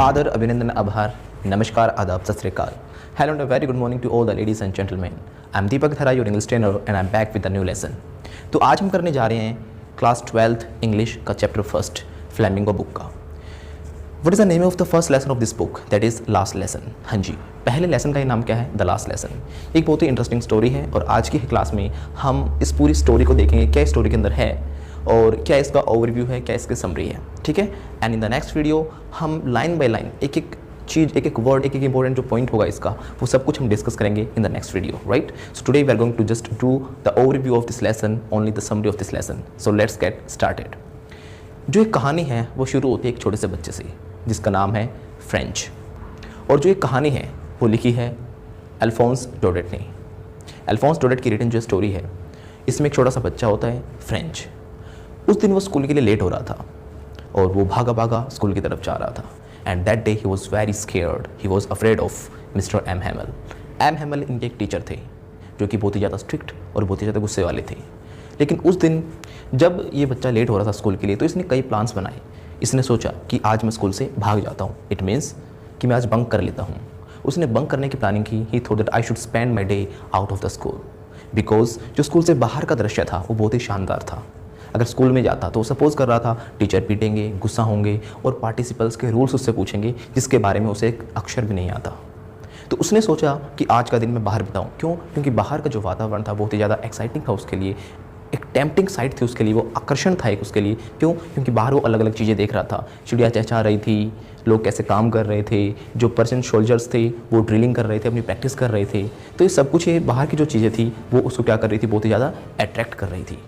आदर, अभिनंदन, आभार, नमस्कार, आदाब, सत श्री अकाल. Hello and a very good morning to all the ladies and gentlemen. I'm Deepak Thara, your English trainer, and I'm back with a new lesson. तो आज हम करने जा रहे हैं क्लास 12th इंग्लिश का चैप्टर फर्स्ट फ्लेमिंगो बुक का. What is the name of the first lesson of this book? That is last lesson. हाँ जी, पहले लेसन का ये नाम क्या है? The last lesson. एक बहुत ही इंटरेस्टिंग स्टोरी है और आज की क्लास में हम इस पूरी स्टोरी को देखेंगे, क्या स्टोरी के अंदर है और क्या इसका ओवरव्यू है, क्या इसकी समरी है. ठीक है. And in the next video हम लाइन बाय लाइन एक एक चीज़, एक एक वर्ड, एक एक इंपॉर्टेंट जो पॉइंट होगा इसका, वो सब कुछ हम डिस्कस करेंगे in the next video. Right. So today we are going to just do the overview of this lesson, only the summary of this lesson. So let's get started. जो एक कहानी है वो शुरू होती है एक छोटे से बच्चे से जिसका नाम है फ्रेंच. और जो एक कहानी है वो लिखी है अल्फोंस डोडेट ने. अल्फोंस डोडेट की रिटन जो स्टोरी है, इसमें एक छोटा सा बच्चा होता है फ्रेंच. उस दिन वो स्कूल के लिए लेट हो रहा था और वो भागा भागा स्कूल की तरफ जा रहा था. And that day he was very scared, he was afraid of mister M Hamel. M Hamel इनके एक टीचर थे जो कि बहुत ही ज़्यादा स्ट्रिक्ट और बहुत ही ज़्यादा गुस्से वाले थे. लेकिन उस दिन जब ये बच्चा लेट हो रहा था स्कूल के लिए, तो इसने कई प्लान्स बनाए. इसने सोचा कि आज मैं स्कूल से भाग जाता हूँ, इट मीन्स कि मैं आज बंक कर लेता हूँ. उसने बंक करने की प्लानिंग की. ही thought that I should spend my day out of the school, because जो स्कूल से बाहर का दृश्य था वो बहुत ही शानदार था. अगर स्कूल में जाता तो सपोज कर रहा था टीचर पीटेंगे, गुस्सा होंगे और पार्टिसिपल्स के रूल्स उससे पूछेंगे जिसके बारे में उसे एक अक्षर भी नहीं आता. तो उसने सोचा कि आज का दिन मैं बाहर बिताऊं. क्यों? क्योंकि बाहर का जो वातावरण था बहुत ही ज़्यादा एक्साइटिंग था उसके लिए, एक टेम्पटिंग साइट थी उसके लिए, वो आकर्षण था एक उसके लिए. क्यों? क्योंकि बाहर वो अलग अलग चीज़ें देख रहा था. चिड़िया चहचहा रही थी, लोग कैसे काम कर रहे थे, जो पर्सन सोल्जर्स थे वो ड्रिलिंग कर रहे थे, अपनी प्रैक्टिस कर रहे थे. तो ये सब कुछ, ये बाहर की जो चीज़ें थी वो उसको क्या कर रही थी, बहुत ही ज़्यादा अट्रैक्ट कर रही थी.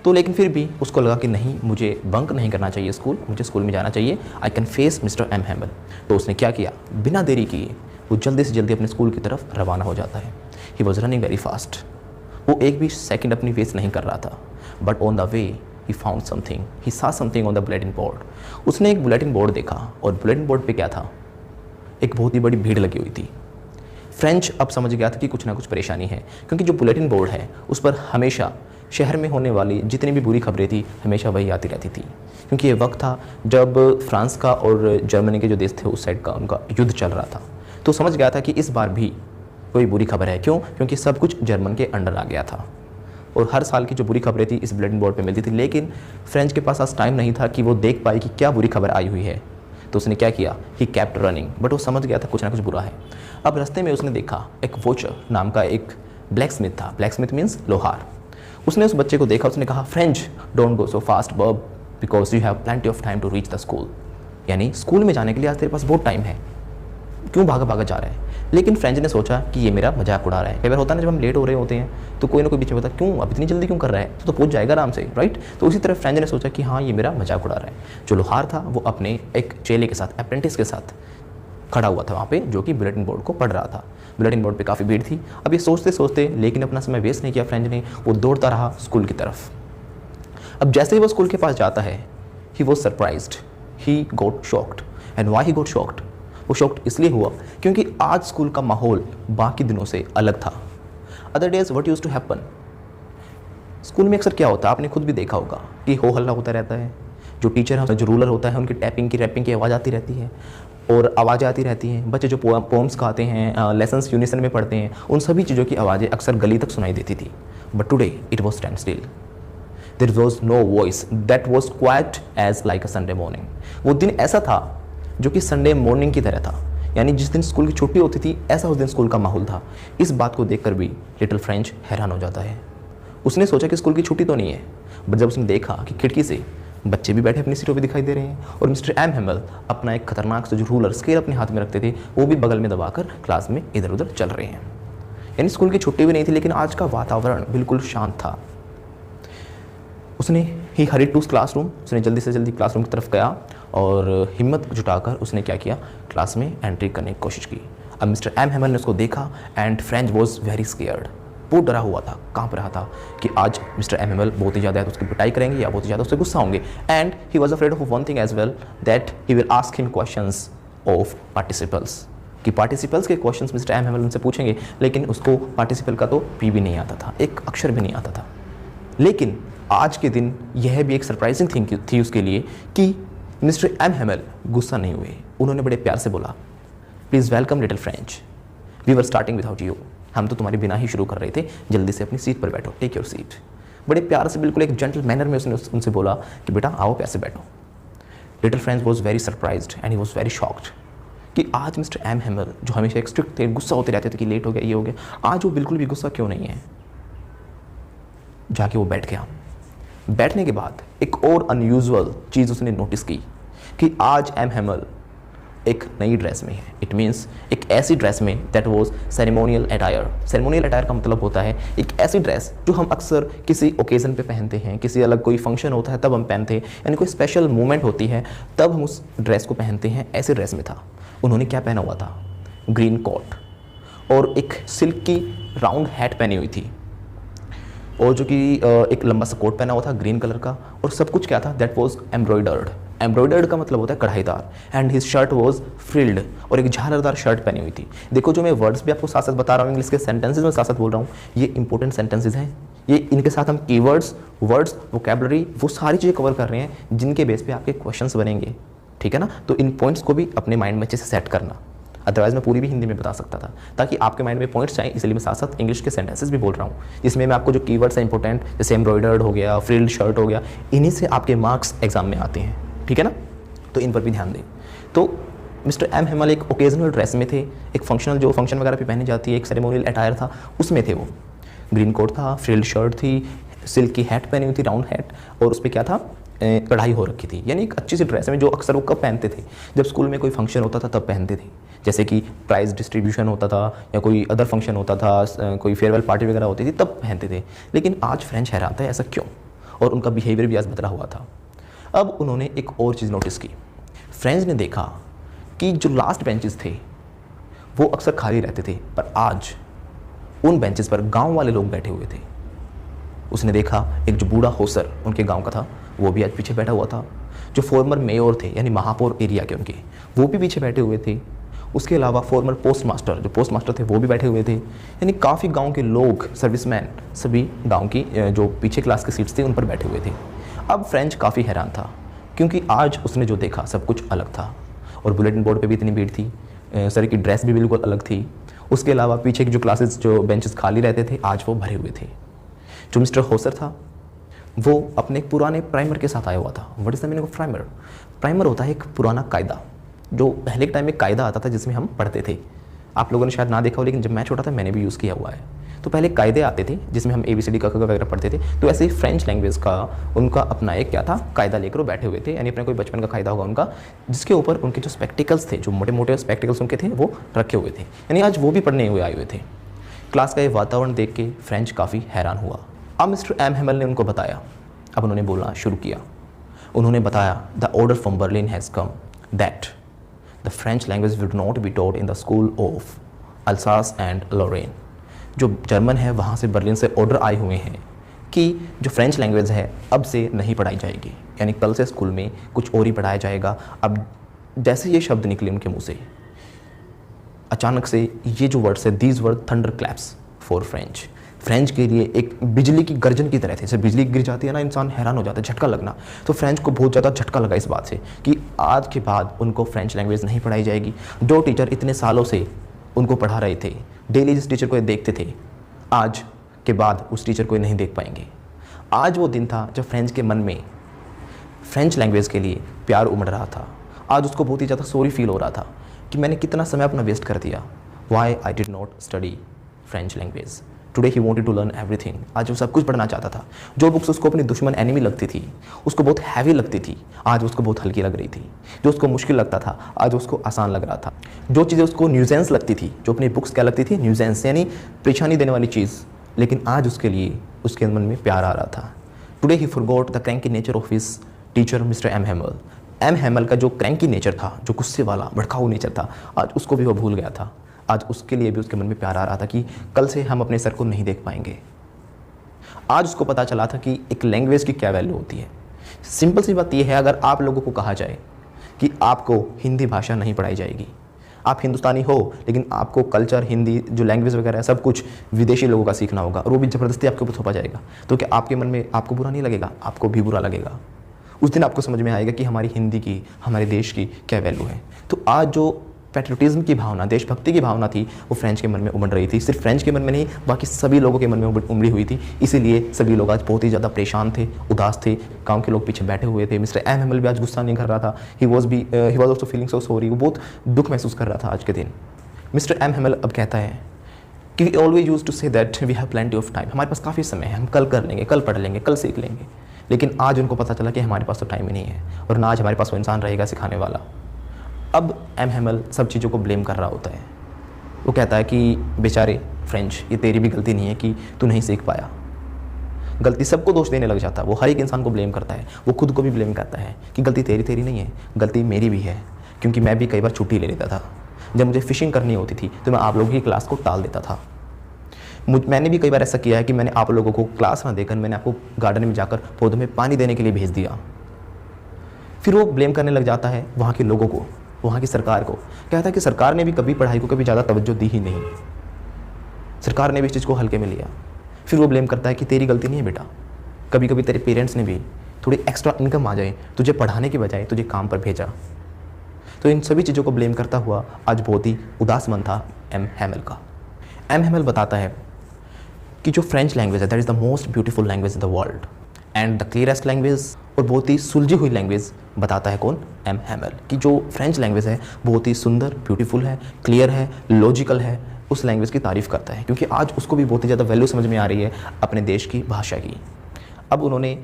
तो लेकिन फिर भी उसको लगा कि नहीं, मुझे बंक नहीं करना चाहिए स्कूल, मुझे स्कूल में जाना चाहिए. I can face mister M Hamel. तो उसने क्या किया, बिना देरी किए वो जल्दी से जल्दी अपने स्कूल की तरफ रवाना हो जाता है. He was running very fast. वो एक भी सेकंड अपनी वेस्ट नहीं कर रहा था. But on the way he found something, he saw something on the bulletin board. उसने एक बुलेटिन बोर्ड देखा और बुलेटिन बोर्ड पे क्या था, एक बहुत ही बड़ी भीड़ लगी हुई थी. फ्रेंच अब समझ गया था कि कुछ ना कुछ परेशानी है, क्योंकि जो बुलेटिन बोर्ड है उस पर हमेशा शहर में होने वाली जितनी भी बुरी खबरें थी हमेशा वही आती रहती थी. क्योंकि ये वक्त था जब फ्रांस का और जर्मनी के जो देश थे उस साइड का उनका युद्ध चल रहा था. तो समझ गया था कि इस बार भी कोई बुरी खबर है. क्यों? क्योंकि सब कुछ जर्मन के अंडर आ गया था और हर साल की जो बुरी खबरें थी इस बुलेटिन बोर्ड पे मिलती थी. लेकिन फ्रेंच के पास आज टाइम नहीं था कि वो देख पाए कि क्या बुरी खबर आई हुई है. तो उसने क्या किया, ही केप्ट रनिंग. बट वो समझ गया था कुछ ना कुछ बुरा है. अब रास्ते में उसने देखा एक वोचर नाम का एक ब्लैक स्मिथ था. ब्लैक स्मिथ मीन्स लोहार. उसने उस बच्चे को देखा, उसने कहा friend don't go so fast bub, because you have plenty of time to reach the school. यानी स्कूल में जाने के लिए आज तेरे पास बहुत टाइम है, क्यों भागा भागा जा रहा है. लेकिन फ्रेंच ने सोचा कि ये मेरा मजाक उड़ा रहा है. कई बार होता है ना, जब हम लेट हो रहे होते हैं तो कोई ना कोई बीच में बता, क्यों अब इतनी जल्दी क्यों कर रहा है, तो पहुंच जाएगा आराम से. राइट. तो उसी तरह फ्रेंच ने सोचा कि हाँ, ये मेरा मजाक उड़ा रहा है. जो लोहार था वो अपने एक चेले के साथ, अप्रेंटिस के साथ खड़ा हुआ था वहाँ पे, जो कि बुलेटिन बोर्ड को पढ़ रहा था. बुलेटिन बोर्ड पे काफ़ी भीड़ थी. अब ये सोचते सोचते, लेकिन अपना समय वेस्ट नहीं किया फ्रेंच ने, वो दौड़ता रहा स्कूल की तरफ. अब जैसे ही वो स्कूल के पास जाता है, he was surprised, he got shocked. And why he got shocked? वो शॉक्ड इसलिए हुआ क्योंकि आज स्कूल का माहौल बाकी दिनों से अलग था. Other days what used to happen, school में अक्सर क्या होता है, आपने खुद भी देखा होगा कि हो हल्ला होता रहता है. जो टीचर है, जो रूलर होता है, उनकी टैपिंग की, रैपिंग की आवाज़ आती रहती है और आवाज़ें आती रहती हैं. बच्चे जो पोम्स गाते हैं, लेसन्स यूनिसन में पढ़ते हैं, उन सभी चीज़ों की आवाज़ें अक्सर गली तक सुनाई देती थी. But today it was stand still. There was no voice, that was quiet as like a Sunday morning. वो दिन ऐसा था जो कि संडे मॉर्निंग की तरह था. यानी जिस दिन स्कूल की छुट्टी होती थी, ऐसा उस दिन स्कूल का माहौल था. इस बात को देखकर भी लिटिल फ्रेंच हैरान हो जाता है. उसने सोचा कि स्कूल की छुट्टी तो नहीं है, बट जब उसने देखा कि खिड़की से बच्चे भी बैठे अपनी सीटों पे दिखाई दे रहे हैं और मिस्टर एम हैमल अपना एक खतरनाक से जो रूलर स्केल अपने हाथ में रखते थे वो भी बगल में दबाकर क्लास में इधर उधर चल रहे हैं. यानी स्कूल की छुट्टी भी नहीं थी, लेकिन आज का वातावरण बिल्कुल शांत था. उसने ही हरीड टू क्लासरूम, उसने जल्दी से जल्दी क्लासरूम की तरफ गया और हिम्मत जुटाकर उसने क्या किया, क्लास में एंट्री करने की कोशिश की. अब मिस्टर एम हैमल ने उसको देखा and French was very scared. वो डरा हुआ था, कांप रहा था कि आज मिस्टर एम हैमल बहुत ही ज़्यादा उसकी पिटाई करेंगे या बहुत ही ज़्यादा उससे गुस्सा होंगे. And he was afraid of one thing as well, that he will ask him questions of participles, कि पार्टिसिपल्स के क्वेश्चंस मिस्टर एम हैमल उनसे पूछेंगे. लेकिन उसको पार्टिसिपल का तो पी भी नहीं आता था, एक अक्षर भी नहीं आता था. लेकिन आज के दिन यह भी एक सरप्राइजिंग थिंग थी उसके लिए कि मिस्टर एम हैमल गुस्सा नहीं हुए. उन्होंने बड़े प्यार से बोला, please welcome little French, we were starting without you. हम तो तुम्हारे बिना ही शुरू कर रहे थे, जल्दी से अपनी सीट पर बैठो, टेक योर सीट। बड़े प्यार से, बिल्कुल एक जेंटल मैनर में उसने उनसे बोला कि बेटा आओ, प्यार से बैठो। Little French was very surprised and he was very shocked कि आज मिस्टर एम हैमल, जो हमेशा एक स्ट्रिक्ट थे, गुस्सा होते रहते थे कि लेट हो गया, ये हो गया, आज वो बिल्कुल भी गुस्सा क्यों नहीं है। जाके वो बैठ गया। बैठने के बाद एक और अनयूजुअल चीज़ उसने नोटिस की कि आज एम हैमल एक नई ड्रेस में है। इट मीन्स एक ऐसी ड्रेस में that was ceremonial attire. Ceremonial attire का मतलब होता है एक ऐसी ड्रेस जो हम अक्सर किसी ओकेज़न पे पहनते हैं, किसी अलग कोई फंक्शन होता है तब हम पहनते हैं, यानी कोई स्पेशल मोमेंट होती है तब हम उस ड्रेस को पहनते हैं। ऐसे ड्रेस में था। उन्होंने क्या पहना हुआ था? ग्रीन कोट और एक सिल्क की राउंड हैट पहनी हुई थी, और जो कि एक लंबा सा कोट पहना हुआ था ग्रीन कलर का, और सब कुछ क्या था? That was embroidered. एम्ब्रॉयडर्ड का मतलब होता है कढ़ाईदार। And his shirt was frilled, और एक झालरदार शर्ट पहनी हुई थी। देखो, जो मैं वर्ड्स भी आपको साथ साथ बता रहा हूँ, इंग्लिश के सेंटेंसेज में साथ साथ बोल रहा हूँ, ये इंपॉर्टेंट सेंटेंसेज हैं। ये इनके साथ हम कीवर्ड्स, वर्ड्स, वोकैबुलरी, वो सारी चीज़ें कवर कर रहे हैं जिनके बेस पे आपके क्वेश्चंस बनेंगे। ठीक है ना? तो इन पॉइंट्स को भी अपने माइंड में अच्छे से सेट करना, अदरवाइज मैं पूरी भी हिंदी में बता सकता था, ताकि आपके माइंड में पॉइंट्स आए। इसलिए मैं साथ साथ इंग्लिश के सेंटेंसेस भी बोल रहा हूँ, जिसमें मैं आपको जो कीवर्ड्स हैं इंपॉर्टेंट, जैसे एम्ब्रॉयडर्ड हो गया, फ्रिल्ड शर्ट हो गया, इन्हीं से आपके मार्क्स एग्जाम में आते हैं। ठीक है ना? तो इन पर भी ध्यान दें। तो मिस्टर एम हैमल एक ओकेजनल ड्रेस में थे, एक फंक्शनल, जो फंक्शन वगैरह पे पहनी जाती है, एक सेरेमोनियल अटायर था, उसमें थे वो। ग्रीन कोट था, फ्रिल्ड शर्ट थी, सिल्क की हैट पहनी हुई थी, राउंड हैट, और उस पर क्या था? कढ़ाई हो रखी थी। यानी एक अच्छी सी ड्रेस में, जो अक्सर वो कब पहनते थे? जब स्कूल में कोई फंक्शन होता था तब पहनते थे, जैसे कि प्राइज़ डिस्ट्रीब्यूशन होता था या कोई अदर फंक्शन होता था, कोई फेयरवेल पार्टी वगैरह होती थी, तब पहनते थे। लेकिन आज फ्रेंच हैरान था, ऐसा क्यों? और उनका बिहेवियर भी आज बदला हुआ था। अब उन्होंने एक और चीज़ नोटिस की। फ्रेंच ने देखा कि जो लास्ट बेंचेस थे वो अक्सर खाली रहते थे, पर आज उन बेंचेस पर गांव वाले लोग बैठे हुए थे। उसने देखा एक जो बूढ़ा होसर उनके गांव का था, वो भी आज पीछे बैठा हुआ था। जो फॉर्मर मेयर थे, यानी महापौर एरिया के उनके, वो भी पीछे बैठे हुए थे। उसके अलावा फॉर्मर पोस्ट मास्टर, जो पोस्ट मास्टर थे, वो भी बैठे हुए थे। यानी काफ़ी गांव के लोग, सर्विसमैन, सभी गांव की जो पीछे क्लास की सीट्स थी उन पर बैठे हुए थे। अब फ्रेंच काफ़ी हैरान था, क्योंकि आज उसने जो देखा सब कुछ अलग था, और बुलेटिन बोर्ड पे भी इतनी भीड़ थी, सर की ड्रेस भी बिल्कुल अलग थी। उसके अलावा पीछे की जो क्लासेस, जो बेंचेस खाली रहते थे, आज वो भरे हुए थे। जो मिस्टर होसर था वो अपने एक पुराने प्राइमर के साथ आया हुआ था। What is the meaning of primer? Primer होता है एक पुराना कायदा, जो पहले के टाइम में कायदा आता था जिसमें हम पढ़ते थे। आप लोगों ने शायद ना देखा हो, लेकिन जब मैं छोटा था मैंने भी यूज़ किया हुआ है। तो पहले कायदे आते थे जिसमें हम ABCD का वगैरह पढ़ते थे। तो ऐसे ही फ्रेंच लैंग्वेज का उनका अपना एक क्या था, कायदा लेकर वो बैठे हुए थे, यानी अपना कोई बचपन का कायदा होगा उनका, जिसके ऊपर उनके जो स्पेक्टिकल्स थे, जो मोटे मोटे स्पेक्टिकल्स उनके थे, वो रखे हुए थे। यानी आज वो भी पढ़ने हुए आए हुए थे। क्लास का ये वातावरण देख के फ्रेंच काफ़ी हैरान हुआ। अब मिस्टर एम हैमल ने उनको बताया। अब उन्होंने बोलना शुरू किया। उन्होंने बताया, the order from Berlin has come that the French language will not be taught in the school of Alsace and Lorraine. जो जर्मन है वहाँ से, बर्लिन से ऑर्डर आए हुए हैं कि जो फ्रेंच लैंग्वेज है अब से नहीं पढ़ाई जाएगी, यानी कल से स्कूल में कुछ और ही पढ़ाया जाएगा। अब जैसे ये शब्द निकले उनके मुँह से, अचानक से ये जो वर्ड्स है, these word thunder claps for French. French के लिए एक बिजली की गर्जन की तरह थे। जैसे बिजली गिर जाती है ना, इंसान हैरान हो जाता है, झटका लगना। तो फ्रेंच को बहुत ज़्यादा झटका लगा इस बात से कि आज के बाद उनको फ्रेंच लैंग्वेज नहीं पढ़ाई जाएगी। जो टीचर इतने सालों से उनको पढ़ा रहे थे, डेली जिस टीचर को ये देखते थे, आज के बाद उस टीचर को ये नहीं देख पाएंगे। आज वो दिन था जब फ्रेंच के मन में फ्रेंच लैंग्वेज के लिए प्यार उमड़ रहा था। आज उसको बहुत ही ज़्यादा सॉरी फील हो रहा था कि मैंने कितना समय अपना वेस्ट कर दिया। Why I did not study French language. Today he wanted to learn everything. आज वो सब कुछ पढ़ना चाहता था। जो बुक्स उसको अपनी दुश्मन एनिमी लगती थी, उसको बहुत हैवी लगती थी, आज उसको बहुत हल्की लग रही थी। जो उसको मुश्किल लगता था, आज उसको आसान लग रहा था। जो चीज़ें उसको न्यूजेंस लगती थी, जो अपनी बुक्स क्या लगती थी, न्यूजेंस यानी परेशानी देने वाली चीज़, लेकिन आज उसके लिए उसके मन में प्यार आ रहा था। Today he forgot the cranky nature of his teacher mister M Hamel. M Hamel का जो क्रैंकी नेचर था, जो गुस्से वाला भड़काऊ नेचर था, आज उसको भी वो भूल गया था। आज उसके लिए भी उसके मन में प्यार आ रहा था कि कल से हम अपने सर को नहीं देख पाएंगे। आज उसको पता चला था कि एक लैंग्वेज की क्या वैल्यू होती है। सिंपल सी बात यह है, अगर आप लोगों को कहा जाए कि आपको हिंदी भाषा नहीं पढ़ाई जाएगी, आप हिंदुस्तानी हो लेकिन आपको कल्चर, हिंदी जो लैंग्वेज वगैरह है सब कुछ विदेशी लोगों का सीखना होगा, और वो भी ज़बरदस्ती आपके ऊपर थोपा जाएगा, तो क्या आपके मन में आपको बुरा नहीं लगेगा? आपको भी बुरा लगेगा। उस दिन आपको समझ में आएगा कि हमारी हिंदी की, हमारे देश की क्या वैल्यू है। तो आज जो पैट्रियोटिज्म की भावना, देशभक्ति की भावना थी, वो फ्रेंच के मन में उमड़ रही थी। सिर्फ फ्रेंच के मन में नहीं, बाकी सभी लोगों के मन में उमड़ी हुई थी। इसीलिए सभी लोग आज बहुत ही ज़्यादा परेशान थे, उदास थे। गांव के लोग पीछे बैठे हुए थे। मिस्टर एम हैमल भी आज गुस्सा नहीं कर रहा था। He was also feeling so sorry. वो बहुत दुख महसूस कर रहा था आज के दिन। मिस्टर एम हैमल अब कहता है कि we always use to say that we have plenty of time, हमारे पास काफ़ी समय है, हम कल कर लेंगे, कल पढ़ लेंगे, कल सीख लेंगे। लेकिन आज उनको पता चला कि हमारे पास तो टाइम ही नहीं है, और ना आज हमारे पास वो इंसान रहेगा सिखाने वाला। अब एम हैमल सब चीज़ों को ब्लेम कर रहा होता है। वो कहता है कि बेचारे फ्रेंच, ये तेरी भी गलती नहीं है कि तू नहीं सीख पाया। गलती सबको दोष देने लग जाता है। वो हर एक इंसान को ब्लेम करता है। वो खुद को भी ब्लेम करता है कि गलती तेरी नहीं है, गलती मेरी भी है, क्योंकि मैं भी कई बार छुट्टी ले लेता था। जब मुझे फ़िशिंग करनी होती थी तो मैं आप लोगों की क्लास को टाल देता था। मैंने भी कई बार ऐसा किया है कि मैंने आप लोगों को क्लास ना देकर मैंने आपको गार्डन में जाकर पौधों में पानी देने के लिए भेज दिया। फिर वो ब्लेम करने लग जाता है वहाँ के लोगों को, वहाँ की सरकार को। कहता है कि सरकार ने भी कभी पढ़ाई को कभी ज़्यादा तवज्जो दी ही नहीं, सरकार ने भी इस चीज़ को हल्के में लिया। फिर वो ब्लेम करता है कि तेरी गलती नहीं है बेटा, कभी कभी तेरे पेरेंट्स ने भी थोड़ी एक्स्ट्रा इनकम आ जाए तुझे पढ़ाने के बजाय तुझे काम पर भेजा। तो इन सभी चीज़ों को ब्लेम करता हुआ आज बहुत ही उदास मन था एम हैमल का। एम हैमल बताता है कि जो फ्रेंच लैंग्वेज है that is the most beautiful language in the world and the clearest language, और बहुत ही सुलझी हुई लैंग्वेज बताता है कौन? M Hamel. कि जो फ्रेंच लैंग्वेज है बहुत ही सुंदर, ब्यूटीफुल है, क्लियर है, लॉजिकल है। उस लैंग्वेज की तारीफ़ करता है क्योंकि आज उसको भी बहुत ही ज़्यादा वैल्यू समझ में आ रही है अपने देश की भाषा की। अब उन्होंने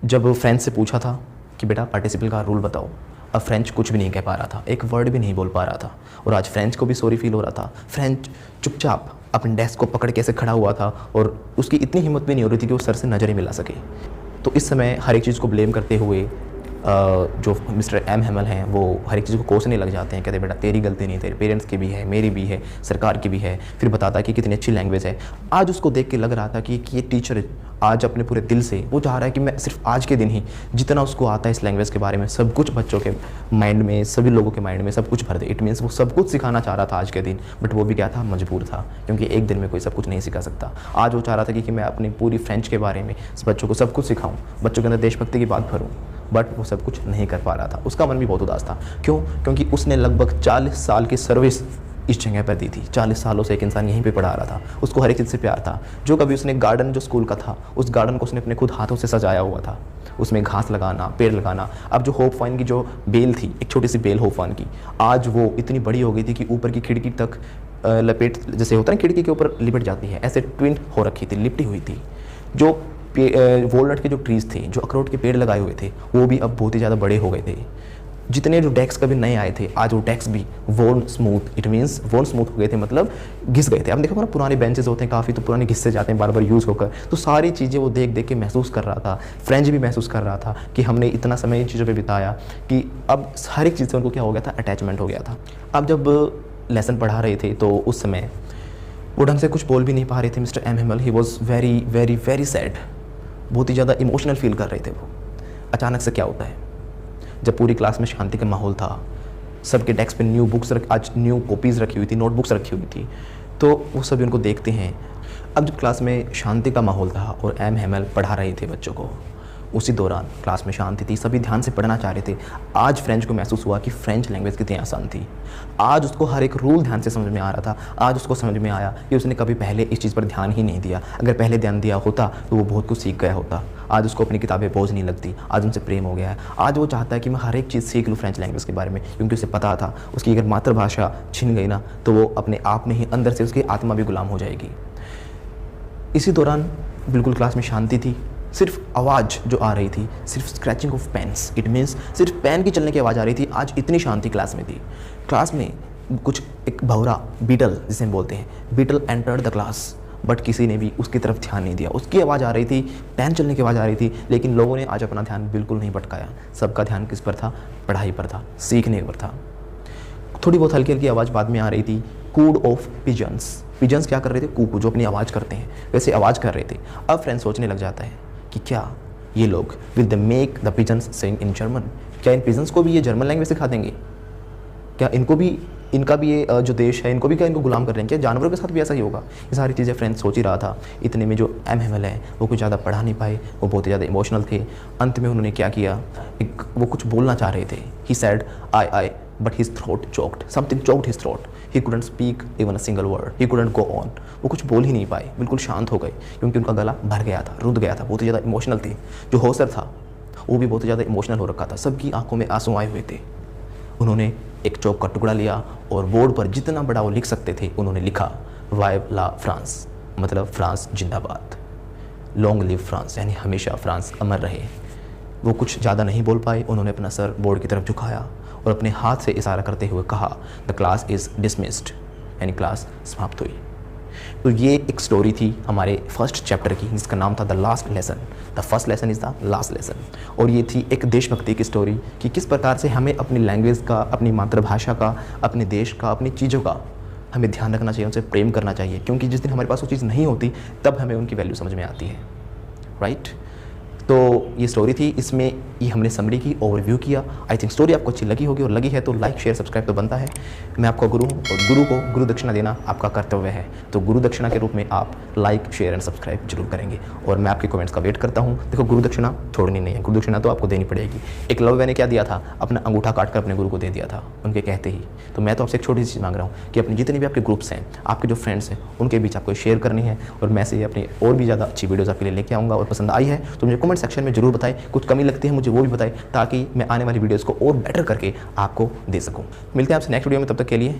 जब फ्रेंच से पूछा था कि बेटा पार्टिसिपल का रूल बताओ, अब फ्रेंच कुछ भी नहीं कह पा रहा था, एक वर्ड भी नहीं बोल पा रहा था। और आज फ्रेंच को भी सॉरी फील हो रहा था। फ्रेंच चुपचाप अपने डेस्क को पकड़ के ऐसे खड़ा हुआ था और उसकी इतनी हिम्मत भी नहीं हो रही थी कि वो सर से नज़र ही मिला सके। तो इस समय हर एक चीज़ को ब्लेम करते हुए जो मिस्टर एम हैमल हैं वो हर एक चीज़ को कोसने लग जाते हैं। कहते बेटा तेरी गलती नहीं, तेरे पेरेंट्स की भी है, मेरी भी है, सरकार की भी है। फिर बताता है कि कितनी अच्छी लैंग्वेज है। आज उसको देख के लग रहा था कि ये टीचर आज अपने पूरे दिल से वो चाह रहा है कि मैं सिर्फ आज के दिन ही जितना उसको आता है इस लैंग्वेज के बारे में सब कुछ बच्चों के माइंड में, सभी लोगों के माइंड में सब कुछ भर दे। इट मीन्स वो सब कुछ सिखाना चाह रहा था आज के दिन, बट वो भी क्या था, मजबूर था, क्योंकि एक दिन में कोई सब कुछ नहीं सिखा सकता। आज वो चाह रहा था कि मैं अपनी पूरी फ्रेंच के बारे में बच्चों को सब कुछ सिखाऊं, बच्चों के अंदर देशभक्ति की बात भरूं, बट वो सब कुछ नहीं कर पा रहा था। उसका मन भी बहुत उदास था। क्यों? क्योंकि उसने लगभग 40 साल की सर्विस इस जगह पर दी थी। 40 सालों से एक इंसान यहीं पे पढ़ा रहा था। उसको हर एक चीज़ से प्यार था। जो कभी उसने गार्डन जो स्कूल का था, उस गार्डन को उसने अपने खुद हाथों से सजाया हुआ था। उसमें घास लगाना, पेड़ लगाना। अब जो होप फाइन की जो बेल थी, एक छोटी सी बेल होप फाइन की, आज वो इतनी बड़ी हो गई थी कि ऊपर की खिड़की तक लपेट, जैसे होता है खिड़की के ऊपर लिपट जाती है, ऐसे ट्विन हो रखी थी, लिपटी हुई थी। जो वॉलनट के जो ट्रीज़ थे, जो अखरोट के पेड़ लगाए हुए थे, वो भी अब बहुत ही ज़्यादा बड़े हो गए थे। जितने जो डेस्क कभी नए आए थे, आज वो डेस्क भी वोन स्मूथ, इट मीन्स वोन स्मूथ हो गए थे, मतलब घिस गए थे। अब देखो ना, पुराने बेंचेस होते हैं काफ़ी, तो पुराने घिससे जाते हैं बार बार यूज़ होकर। तो सारी चीज़ें वो देख देख के महसूस कर रहा था। फ्रेंच भी महसूस कर रहा था कि हमने इतना समय इन चीज़ों पर बिताया कि अब हर एक चीज़ से उनको क्या हो गया था, अटैचमेंट हो गया था। अब जब लेसन पढ़ा रहे थे तो उस समय वो ढंग से कुछ बोल भी नहीं पा रहे थे। Mister M Hamel, he was very very very sad, बहुत ही ज़्यादा इमोशनल फील कर रहे थे वो। अचानक से क्या होता है, जब पूरी क्लास में शांति का माहौल था, सबके डेस्क पे न्यू बुक्स आज न्यू कॉपीज़ रखी हुई थी, नोटबुक्स रखी हुई थी, तो वो सभी उनको देखते हैं। अब जब क्लास में शांति का माहौल था और एम हैमल पढ़ा रहे थे बच्चों को, उसी दौरान क्लास में शांति थी, सभी ध्यान से पढ़ना चाह रहे थे। आज फ्रेंच को महसूस हुआ कि फ्रेंच लैंग्वेज कितनी आसान थी। आज उसको हर एक रूल ध्यान से समझ में आ रहा था। आज उसको समझ में आया कि उसने कभी पहले इस चीज़ पर ध्यान ही नहीं दिया। अगर पहले ध्यान दिया होता तो वो बहुत कुछ सीख गया होता। आज उसको अपनी किताबें बोझ नहीं लगती, आज उनसे प्रेम हो गया है। आज वो चाहता है कि मैं हर एक चीज़ सीख लूँ फ्रेंच लैंग्वेज के बारे में, क्योंकि उसे पता था उसकी अगर मातृभाषा छिन गई ना तो वो अपने आप में ही अंदर से उसकी आत्मा भी गुलाम हो जाएगी। इसी दौरान बिल्कुल क्लास में शांति थी। सिर्फ आवाज़ जो आ रही थी, सिर्फ scratching of pens, it means सिर्फ पेन की चलने की आवाज़ आ रही थी। आज इतनी शांति क्लास में थी। क्लास में कुछ एक भौरा बीटल जिसे हम बोलते हैं, beadle entered the class, but किसी ने भी उसकी तरफ ध्यान नहीं दिया। उसकी आवाज़ आ रही थी, पेन चलने की आवाज़ आ रही थी, लेकिन लोगों ने आज अपना ध्यान बिल्कुल नहीं भटकाया। सबका ध्यान किस पर था? पढ़ाई पर था, सीखने पर था। थोड़ी बहुत हल्की हल्की आवाज़ बाद में आ रही थी, कूड ऑफ पिजन्स। पिजन्स क्या कर रहे थे? कूकू, जो अपनी आवाज़ करते हैं, वैसे आवाज़ कर रहे थे। अब फ्रेंड सोचने लग जाता है कि क्या ये लोग will they make the pigeons sing in German? क्या इन पिजन्स को भी ये जर्मन लैंग्वेज सिखा देंगे? क्या इनको भी इनका भी ये जो देश है, इनको भी क्या इनको गुलाम कर रहे हैं क्या? जानवरों के साथ भी ऐसा ही होगा? ये सारी चीज़ें फ्रेंड्स सोच ही रहा था। इतने में जो एमएमएल है वो कुछ ज़्यादा पढ़ा नहीं पाए, वो बहुत ही ज़्यादा इमोशनल थे। अंत में उन्होंने क्या किया, वो कुछ बोलना चाह रहे थे। He said I but his throat choked, something choked his throat, he couldn't speak even a single word, he couldn't go on. वो कुछ बोल ही नहीं पाए, बिल्कुल शांत हो गए क्योंकि उनका गला भर गया था, रुंध गया था, बहुत ही ज़्यादा इमोशनल थे। जो होस्टर था वो भी बहुत ही ज़्यादा इमोशनल हो रखा था, सबकी आंखों में आंसू आए हुए थे। उन्होंने एक चौक का टुकड़ा लिया और बोर्ड पर जितना बड़ा वो लिख सकते थे उन्होंने लिखा, वाइव ला फ्रांस, मतलब फ्रांस जिंदाबाद, लॉन्ग लिव फ्रांस, यानी हमेशा फ्रांस अमर रहे। वो कुछ ज़्यादा नहीं बोल पाए, उन्होंने अपना सर बोर्ड की तरफ झुकाया और अपने हाथ से इशारा करते हुए कहा, द क्लास इज़ डिसमिस्ड, यानी क्लास समाप्त हुई। तो ये एक स्टोरी थी हमारे फर्स्ट चैप्टर की, जिसका नाम था the last lesson. The first lesson is the last lesson. और ये थी एक देशभक्ति की स्टोरी कि किस प्रकार से हमें अपनी लैंग्वेज का, अपनी मातृभाषा का, अपने देश का, अपनी चीज़ों का हमें ध्यान रखना चाहिए, उनसे प्रेम करना चाहिए, क्योंकि जिस दिन हमारे पास वो चीज़ नहीं होती तब हमें उनकी वैल्यू समझ में आती है, राइट। तो ये स्टोरी थी, इसमें ये हमने समरी की, ओवरव्यू किया। आई थिंक स्टोरी आपको अच्छी लगी होगी, और लगी है तो लाइक शेयर सब्सक्राइब तो बनता है। मैं आपका गुरु हूँ और गुरु को गुरु दक्षिणा देना आपका कर्तव्य है। तो गुरु दक्षिणा के रूप में आप लाइक शेयर एंड सब्सक्राइब जरूर करेंगे, और मैं आपके कमेंट्स का वेट करता हूँ। देखो, गुरु दक्षिणा छोड़नी नहीं है, गुरु दक्षिणा तो आपको देनी पड़ेगी। एक लव ने क्या दिया था, अपना अंगूठा काट कर अपने गुरु को दे दिया था उनके कहते ही। तो मैं तो आपसे एक छोटी सी चीज़ मांग रहा हूँ कि अपने जितने भी आपके ग्रुप्स हैं, आपके जो फ्रेंड्स हैं, उनके बीच आपको शेयर करनी है, और मैं से अपनी और भी ज़्यादा अच्छी वीडियोज़ आपके लिए लेके आऊँगा। और पसंद आई है तो मुझे कमेंट सेक्शन में जरूर बताएं, कुछ कमी लगती है मुझे वो भी बताएं, ताकि मैं आने वाली वीडियोज़ को और बेटर करके आपको दे सकूँ। मिलते हैं आपसे नेक्स्ट वीडियो में, तब तक के लिए